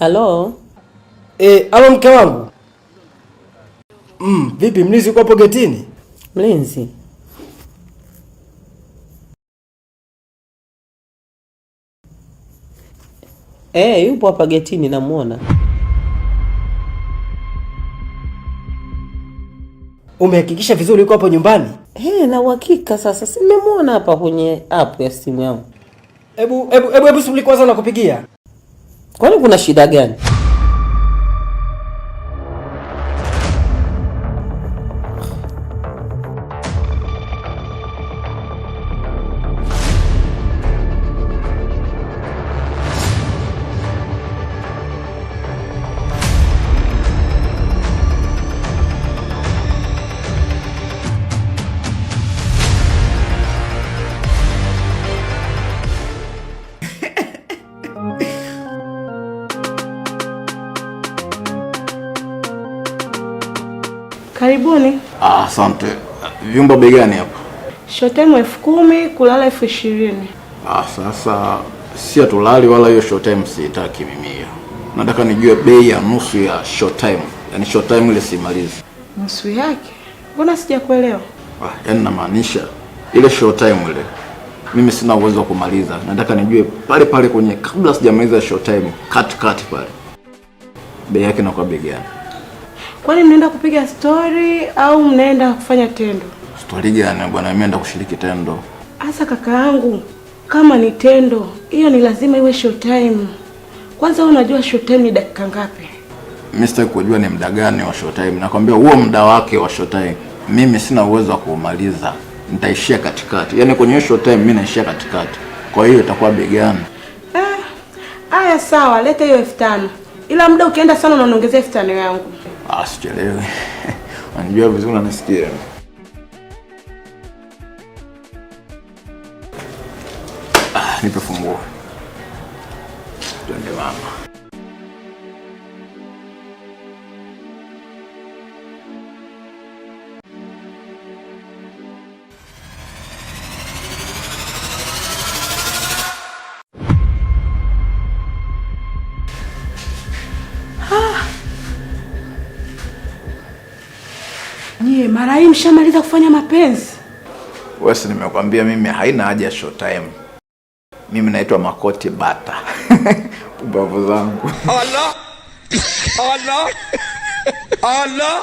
Halo? Ama mke wangu. Vipi mlinzi uko hapo getini? Mlinzi? Yupo hapa getini namuona. Umehakikisha vizuri uko hapo nyumbani? Na uhakika sasa simemuona hapa kwenye app ya simu yangu. Hebu subiri kwanza nakupigia. Kwani kuna shida gani? Karibuni. Asante. Vyumba bei gani hapa? Showtime 10,000, kulala 20,000. Sasa si atulali wala hiyo showtime sitaki mimi hiyo. Nataka nijue bei ya nusu ya showtime. Yaani showtime ile simalizi. Nusu yake? Mbona sijakuelewa? Yaani namaanisha ile showtime ile. Mimi sina uwezo wa kumaliza. Nataka nijue pale pale kwenye kabla sijamaliza showtime, kati pale. Bei yake inakuwa bei gani? Kwani mnaenda kupiga story au mnaenda kufanya tendo? Story gani bwana, mimi naenda kushiriki tendo. Asa kaka yangu, kama ni tendo, hiyo ni lazima iwe showtime. Kwanza wewe unajua showtime ni dakika ngapi? Mimi sitaki kujua ni muda gani wa showtime. Nakwambia huo muda wake wa showtime mimi sina uwezo wa kumaliza. Nitaishia katikati. Yaani kwenye showtime mimi naishia katikati. Kwa hiyo itakuwa bei gani? Haya sawa, leta hiyo 5,000. Ila muda ukienda sana unaongezea 5,000 yangu. Sichelewi. Unajua vizuri unanisikia. Nipe funguo. Twende mama. Nyie mara hii mshamaliza kufanya mapenzi? Wewe nimekwambia mimi haina haja ya showtime. Mimi naitwa Makoti Bata. Ubavu zangu. Allah. Allah. Allah.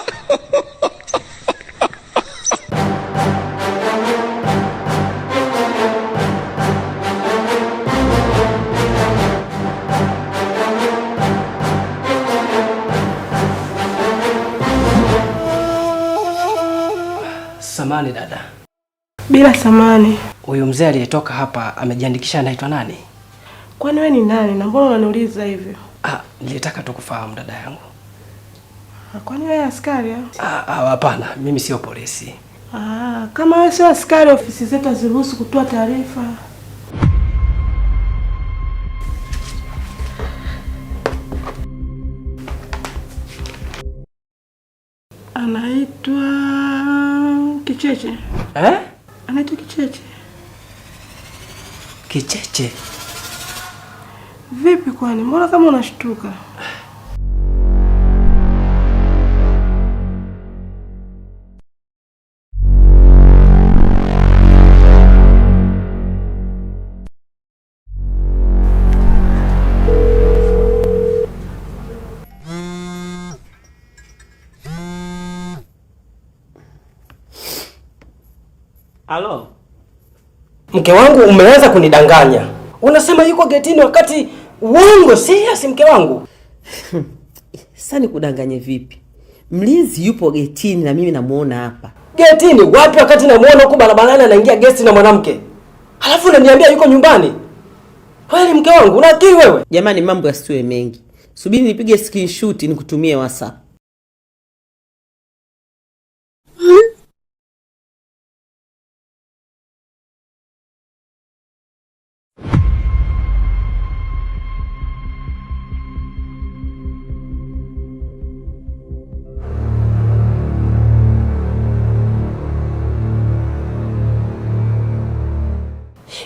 Samani dada. Bila samani. Huyu mzee aliyetoka hapa amejiandikisha anaitwa nani? Kwani wewe ni nani na mbona unaniuliza hivyo? Nilitaka tu kufahamu dada yangu. Kwani wewe askari au? Hapana, mimi sio polisi. Kama wewe sio askari, ofisi zetu haziruhusu kutoa taarifa. Anaitwa Kicheche. Anaitwa Kicheche. Kicheche? Vipi kwani? Mbona kama unashtuka? Halo. Mke wangu umeanza kunidanganya. Unasema yuko getini wakati uongo. Serious mke wangu. Sasa nikudanganye vipi? Mlinzi yupo getini na mimi namuona hapa. Getini wapi wakati namuona huko barabarani anaingia guest na mwanamke? Halafu unaniambia yuko nyumbani? Kweli mke wangu una akili wewe? Jamani mambo yasiwe mengi. Subiri nipige screenshot nikutumie WhatsApp.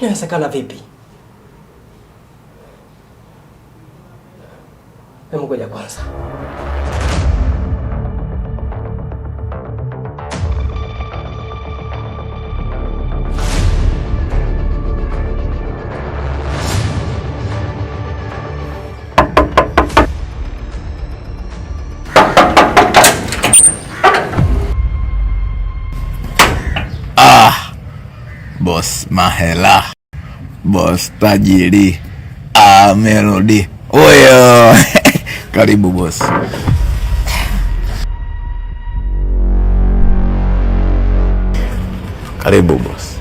Inawezekana vipi? Hebu ngoja kwanza. Boss Mahela, boss tajiri Melody. Oyo. Karibu boss. Karibu boss.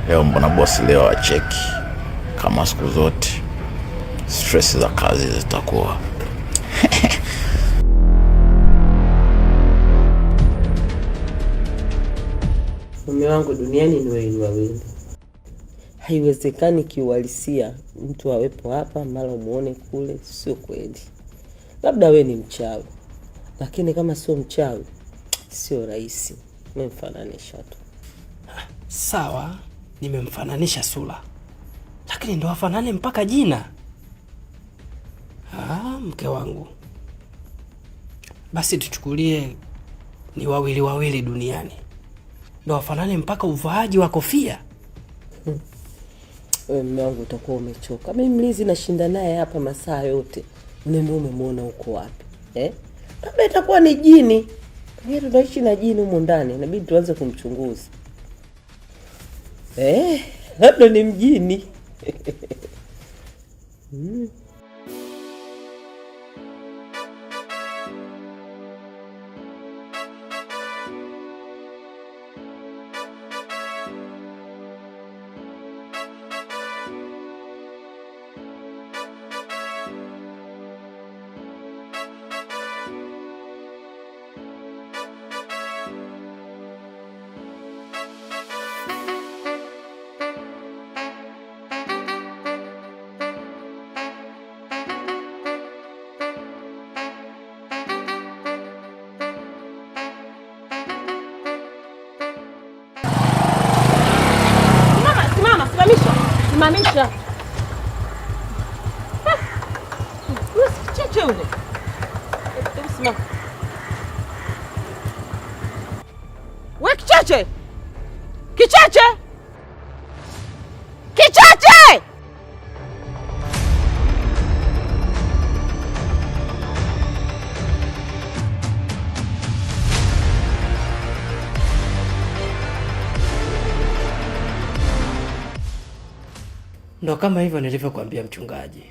Leo mbona boss leo acheki kama siku zote? Stress za kazi zitakuwa. Mume wangu, duniani ni wawili wawili. Haiwezekani kiuhalisia mtu awepo hapa mara muone kule, sio kweli. Labda we ni mchawi, lakini kama sio mchawi sio rahisi. Nimemfananisha tu. Sawa, nimemfananisha sura, lakini ndo wafanane mpaka jina. Mke wangu, basi tuchukulie ni wawili wawili duniani, ndo wafanane mpaka uvaaji wa kofia. Wewe mume wangu utakuwa umechoka. Mimi mlinzi nashinda naye hapa masaa yote. Ndio umemwona huko wapi? Labda itakuwa ni jini. Yeye tunaishi na jini huko ndani. Inabidi tuanze kumchunguza. Labda ni mjini. Simamisha. Kichache ule. Simama. We kichache. Kichache. Kichache. Ndo kama hivyo nilivyokuambia mchungaji.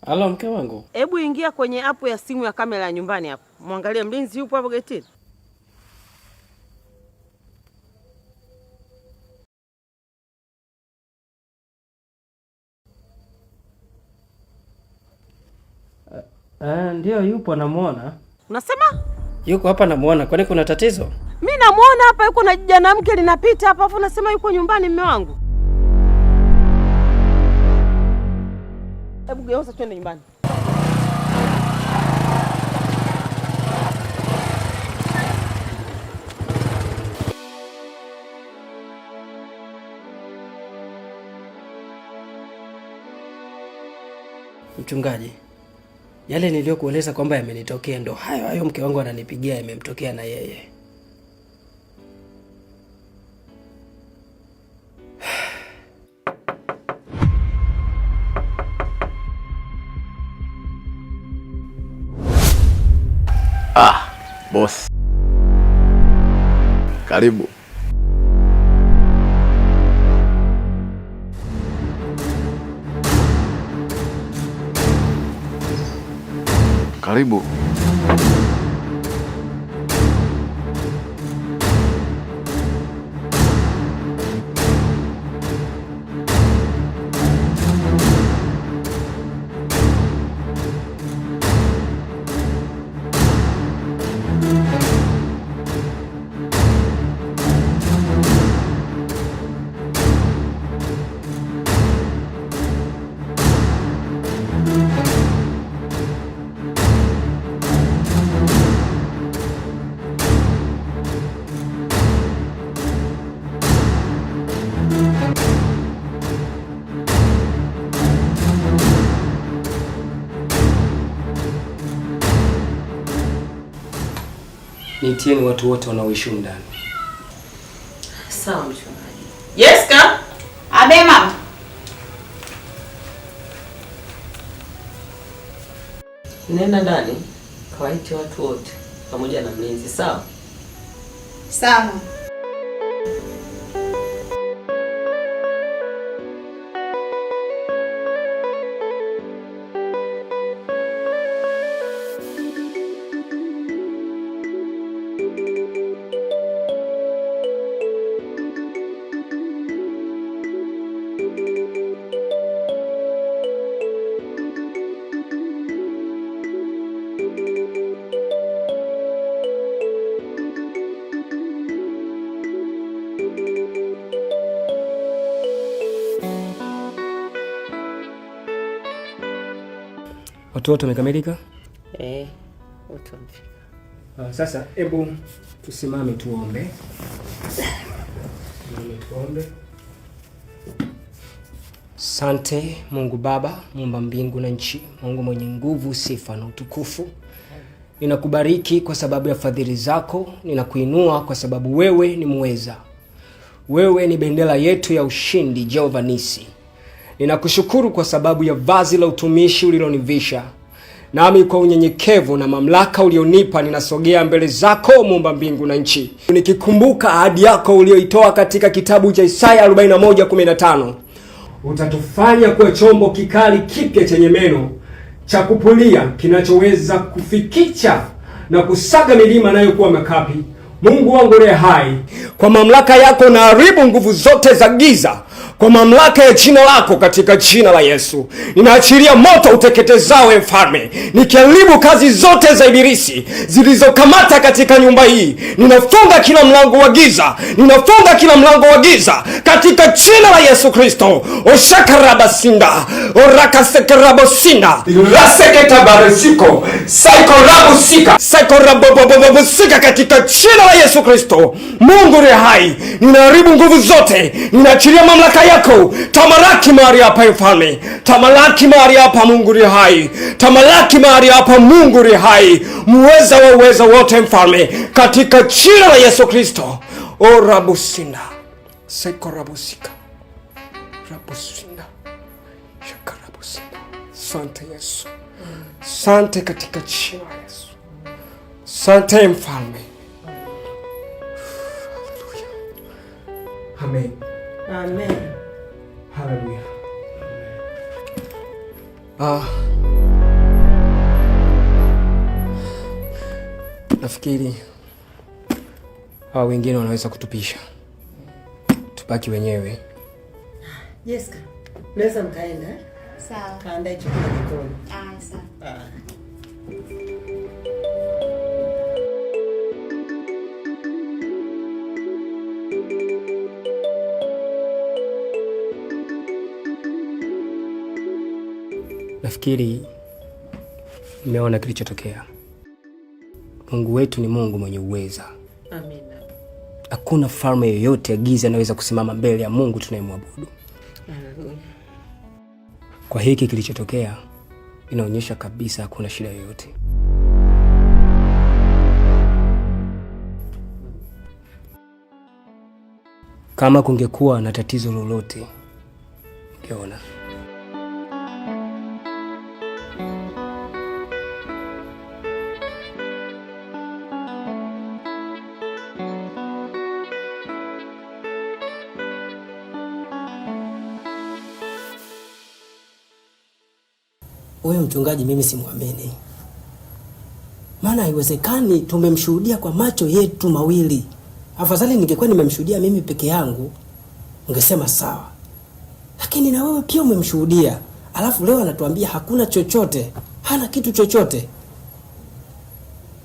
Halo mke wangu. Hebu ingia kwenye app ya simu ya kamera ya nyumbani hapo. Muangalie mlinzi yupo hapo getini. Ndio yupo, namuona. Unasema? Yuko hapa namuona. Kwani kuna tatizo? Mimi namuona hapa yuko na janamke linapita hapa, afu unasema yuko nyumbani mume wangu. Hebu geuza twende nyumbani. Mchungaji, yale niliyokueleza kwamba yamenitokea ndo hayo mke wangu ananipigia yamemtokea na yeye. Boss. Karibu. Karibu. niitieni watu wote wanaoishi ndani. Sawa mchungaji. Jessica! Abe mama. Nenda ndani, kawaite watu wote pamoja na mlinzi, sawa? Sawa. Watu wote wamekamilika? Wote wamefika. Sasa hebu tusimame tuombe. Tuombe. Sante Mungu Baba, Muumba mbingu na nchi, Mungu mwenye nguvu, sifa na utukufu. Ninakubariki kwa sababu ya fadhili zako, ninakuinua kwa sababu wewe ni muweza. Wewe ni bendera yetu ya ushindi, Jehova Nisi. Ninakushukuru kwa sababu ya vazi la utumishi ulilonivisha. Nami kwa unyenyekevu na mamlaka ulionipa ninasogea mbele zako Muumba mbingu na nchi. Nikikumbuka ahadi yako ulioitoa katika kitabu cha Isaya 41:15. Utatufanya kuwa chombo kikali kipya chenye meno cha kupulia kinachoweza kufikicha na kusaga milima nayo kuwa makapi. Mungu wangu aliye hai, kwa mamlaka yako na haribu nguvu zote za giza. Kwa mamlaka ya jina lako, katika jina la Yesu, ninaachilia moto uteketezao mfalme, nikiharibu kazi zote za ibilisi zilizokamata katika nyumba hii. Ninafunga kila mlango wa giza, ninafunga kila mlango wa giza katika jina la Yesu Kristo. Oshakarabasinda, orakasekarabosinda, raseketabaresiko, saikorabusika, saikorabobobobosika katika jina la Yesu Kristo. Mungu aliye hai, ninaharibu nguvu zote, ninaachilia mamlaka yako. Tamalaki mahali hapa mfalme, tamalaki mahali hapa Mungu aliye hai, tamalaki mahali hapa Mungu aliye hai, muweza wa uweza wote mfalme, katika jina la Yesu Kristo. O rabusinda, sekorabusika, rabusinda, shakarabusinda. Sante Yesu, sante katika jina la Yesu, sante mfalme. Amen. Amen. Hallelujah. Nafikiri wengine wanaweza kutupisha, tubaki wenyewe. Jessica, naweza mkaenda? Sawa. Kaandae chakula jikoni. Sawa. Nafikiri mmeona kilichotokea. Mungu wetu ni Mungu mwenye uweza. Amina. Hakuna falme yoyote ya giza inaweza kusimama mbele ya Mungu tunayemwabudu. Haleluya. Kwa hiki kilichotokea, inaonyesha kabisa hakuna shida yoyote. Kama kungekuwa na tatizo lolote, ungeona. Huyo mchungaji mimi simwamini. Maana haiwezekani, tumemshuhudia kwa macho yetu mawili. Afadhali ningekuwa nimemshuhudia mimi peke yangu, ungesema sawa. Lakini na wewe pia umemshuhudia. Alafu leo anatuambia hakuna chochote, hana kitu chochote.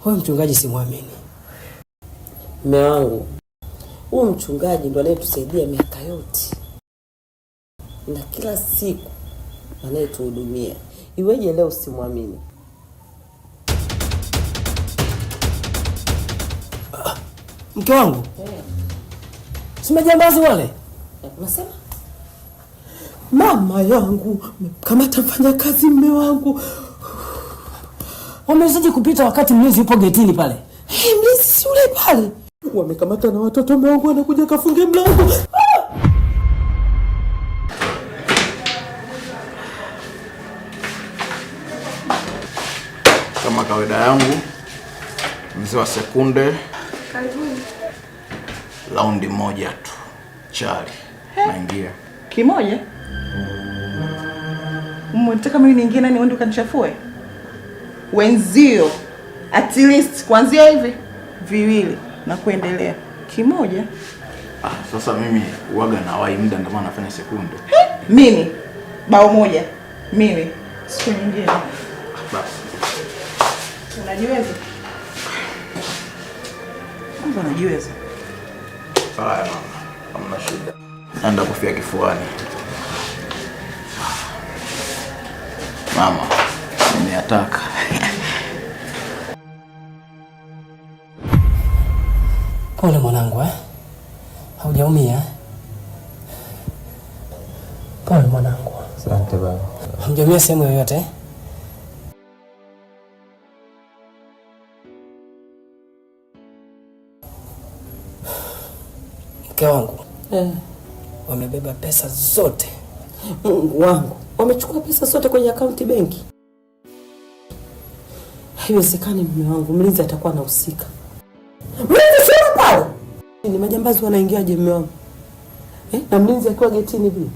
Huyo mchungaji simwamini. Mume wangu, huyu mchungaji ndo anayetusaidia miaka yote, na kila siku anayetuhudumia. Iweje leo simwamini? Mke wangu? Si majambazi wale? Unasema? Mama yangu, kama tafanya kazi mume wangu. Wamewezaje kupita wakati mlinzi yupo getini pale? Mlinzi Si ule pale. Wamekamata na watoto wangu wanakuja kafunge mlango. Kama kawaida yangu, mzee wa sekunde. Karibuni. Raundi moja tu. Chali. Naingia. Kimoja? Mnataka mimi niingie nani uende ukanichafue? Wenzio at least kuanzia hivi viwili na kuendelea. Kimoja? Sasa mimi uaga na wai muda ndio maana nafanya sekunde. Mimi bao moja. Mimi siku nyingine. Basi. Unajiweza? Kwanza unajiweza. Haya mama, hamna shida. Naenda kufia kifuani. Mama, nimeataka. Pole mwanangu Haujaumia? Pole mwanangu. Asante baba. Hujaumia sehemu yoyote? Mke wangu. Wamebeba pesa zote. Mungu wangu, wamechukua pesa zote kwenye akaunti benki. Haiwezekani mume wangu, mlinzi atakuwa anahusika. Mlinzi sio pale. Ni majambazi wanaingiaje mume wangu? Na mlinzi akiwa getini vipi?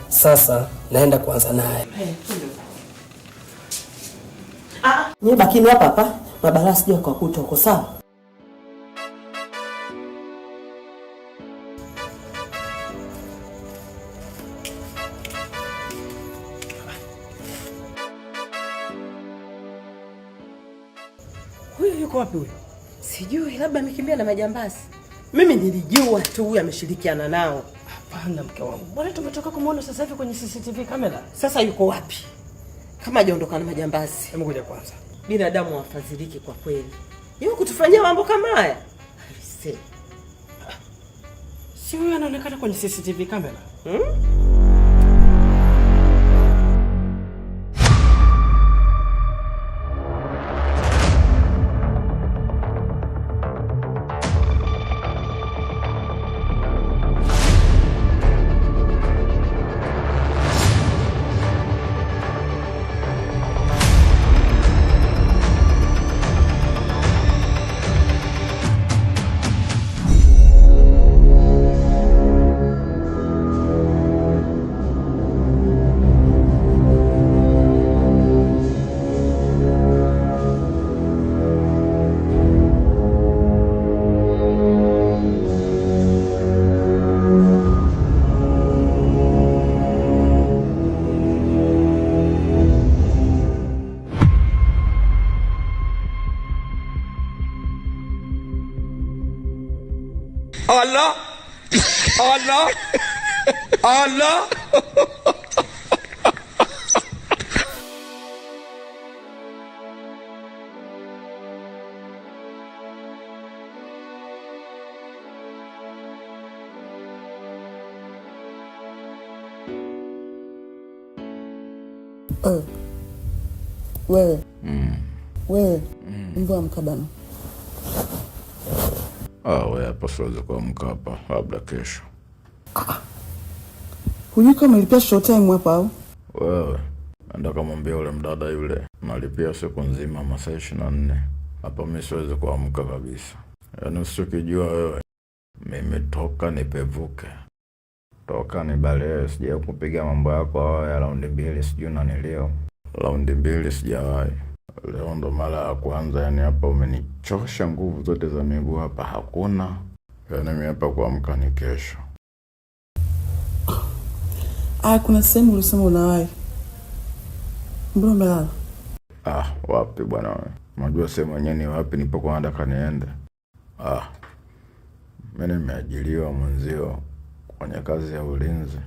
Sasa naenda kuanza naye. Ni bakini hapa. Mabara sije kwa kuta uko sawa? Huyu yuko wapi huyu? Sijui, labda amekimbia na majambazi. Mimi nilijua tu huyu ameshirikiana nao. Hapana mke wangu. Mbona tumetoka kumuona sasa hivi kwenye CCTV kamera? Sasa yuko wapi? Kama hajaondoka na majambazi. Hebu ngoja kwanza. Binadamu wafadhiliki kwa kweli. Yeye kutufanyia mambo kama haya. Alise. Si huyu anaonekana kwenye CCTV kamera? Allah Allah Allah. Wewe mbwa mkabano. Wewe hapa siwezi kuamka hapa, labda kesho. Hujui kama nilipia showtime hapa au? Wewe nenda kamwambia yule mdada yule nalipia siku nzima masaa 24. Hapa mimi siwezi kuamka kabisa. Yaani usichokijua wewe, mimi toka nipevuke. Toka nibalee, sija kupiga mambo yako haya raundi 2 sijui nani leo. Raundi 2 sijawahi. Leo ndo mara ya kwanza, yani hapa umenichosha nguvu zote za miguu hapa hakuna. Yaani mimi hapa kuamka ni kesho. Kuna sehemu ulisema unawahi. Mbona umelala? Wapi bwana wewe? Unajua sehemu yenyewe ni wapi nipo kwa nataka niende. Mimi nimeajiriwa mwenzio kwenye kazi ya ulinzi.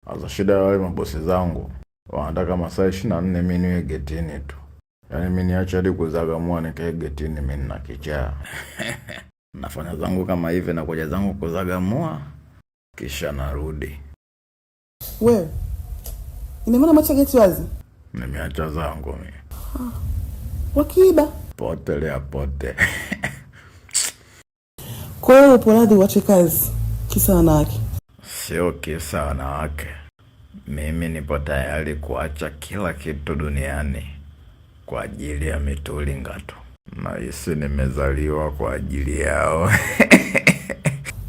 Sasa shida ya wale mabosi zangu wanataka masaa 24 mimi niwe getini tu. Yaani mimi niache hadi kuzagamua nikae getini, mimi nina kichaa. Nafanya zangu kama hivi na kuja zangu kuzagamua kisha narudi. Wewe ina maana macho geti wazi? Nimeacha zangu mimi. Wakiiba. Potelea pote. Kwa hiyo upo radhi uache kazi kisa wanawake? Sio kisa wanawake. Mimi nipo tayari kuacha kila kitu duniani kwa ajili ya mitulinga tu. Nahisi nimezaliwa kwa ajili yao.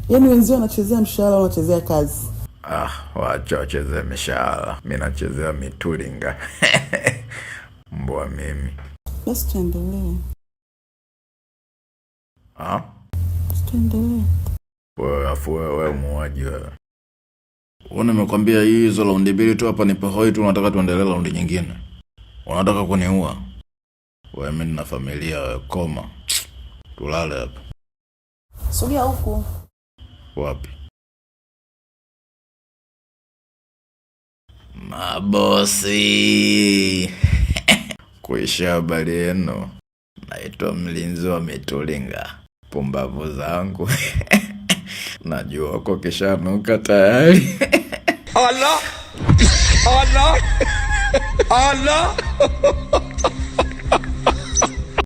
Yaani wenzio wanachezea mshahara, wanachezea kazi. Wacha wachezea mishahara. Mimi nachezea mitulinga. Mbwa mimi. Basi tuendelee. Tuendelee. Wewe muuaji wewe. Nimekwambia hizo raundi mbili tu hapa nipo hoi tu, unataka tuendelee raundi nyingine. Unataka kuniua? Wewe mimi na familia wewe, koma. Tulale hapa. Sogea huku. Wapi? Mabosi. Kuisha habari yenu. Naitwa mlinzi wa mitulinga. Pumbavu zangu. Najua uko kishanuka tayari. Allah! Allah! Allah!